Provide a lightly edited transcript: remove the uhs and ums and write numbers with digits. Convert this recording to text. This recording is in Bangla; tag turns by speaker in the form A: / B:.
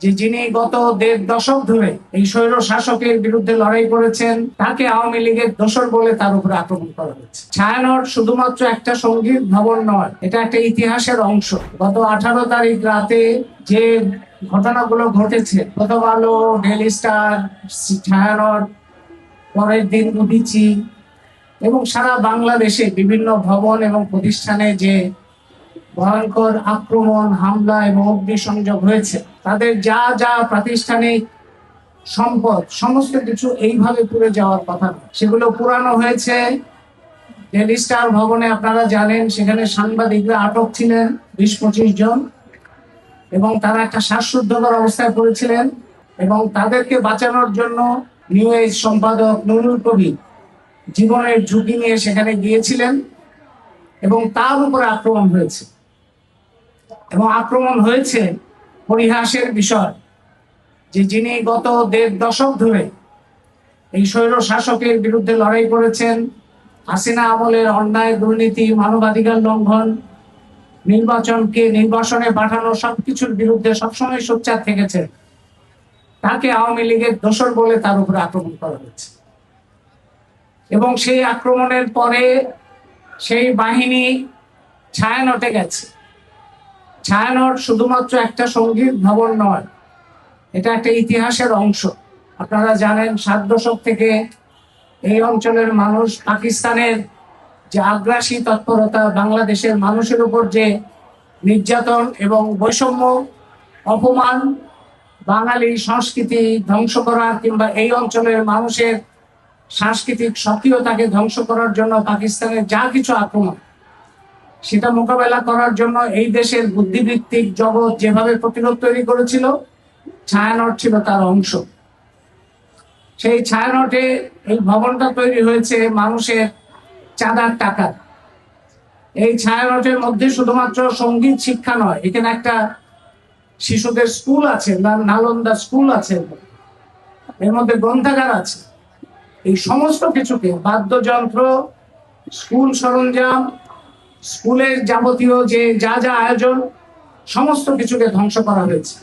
A: যিনি গত ১.৫ দশক ধরে এই স্বৈর শাসকের বিরুদ্ধে লড়াই করেছেন, তাকে আওয়ামী লীগের দোসর বলে তার উপরে আক্রমণ করা হয়েছে। ছায়ানট শুধুমাত্র একটা সঙ্গীত ভবন নয়, এটা একটা ইতিহাসের অংশ। গত 18 তারিখ রাতে যে ঘটনাগুলো ঘটেছে, প্রথম আলো, ডেইলি স্টার, ছায়ানট, পরের দিন উদীচী এবং সারা বাংলাদেশে বিভিন্ন ভবন এবং প্রতিষ্ঠানে যে ভয়ঙ্কর আক্রমণ, হামলা এবং অগ্নিসংযোগ হয়েছে, তাদের যা যা প্রাতিষ্ঠানিক সম্পদ সমস্ত কিছু এইভাবে পুড়ে যাওয়ার কথা না, সেগুলো পুরানো হয়েছে। ডেইলি স্টার ভবনে আপনারা জানেন, সেখানে সাংবাদিকরা আটক ছিলেন ২০-২৫ জন, এবং তারা একটা শ্বাসরুদ্ধকর অবস্থায় পড়েছিলেন, এবং তাদেরকে বাঁচানোর জন্য নিউ এজ সম্পাদক নুরুল কবির জীবনের ঝুঁকি নিয়ে সেখানে গিয়েছিলেন, এবং তার উপরে আক্রমণ হয়েছে। এবং আক্রমণ হয়েছে পরিহাসের বিষয় যে যিনি গত ১.৫ দশক ধরে এই স্বৈর শাসকের বিরুদ্ধে লড়াই করেছেন, হাসিনা আমলের অন্যায়, দুর্নীতি, মানবাধিকার লঙ্ঘন, নির্বাসনে পাঠানো সবকিছুর বিরুদ্ধে সবসময় সোচ্চার থেকেছে, তাকে আওয়ামী লীগের দোসর বলে তার উপরে আক্রমণ করা হয়েছে। এবং সেই আক্রমণের পরে সেই বাহিনী ছায়ানটে গেছে। ছায়ানট শুধুমাত্র একটা সঙ্গীত ভবন নয়, এটা একটা ইতিহাসের অংশ। আপনারা জানেন, 7 দশক থেকে এই অঞ্চলের মানুষ পাকিস্তানের যে আগ্রাসী তৎপরতা, বাংলাদেশের মানুষের উপর যে নির্যাতন এবং বৈষম্য, অপমান, বাঙালি সংস্কৃতি ধ্বংস করার কিংবা এই অঞ্চলের মানুষের সাংস্কৃতিক সক্রিয়তাকে ধ্বংস করার জন্য পাকিস্তানের যা কিছু আক্রমণ, সেটা মোকাবেলা করার জন্য এই দেশের বুদ্ধিবৃত্তিক জগৎ যেভাবে প্রতিরোধ তৈরি করেছিল, ছায়ানট ছিল তার অংশ। সেই ছায়ানটে এই ভবনটা তৈরি হয়েছে মানুষের চাঁদার টাকা। এই ছায়ানটের মধ্যে শুধুমাত্র সঙ্গীত শিক্ষা নয়, এখানে একটা শিশুদের স্কুল আছে, নালন্দা স্কুল আছে, এর মধ্যে গ্রন্থাগার আছে। এই সমস্ত কিছুকে, বাদ্যযন্ত্র, স্কুল সরঞ্জাম, স্কুলের যাবতীয় যে যা যা আয়োজন, সমস্ত কিছুকে ধ্বংস করা হয়েছে।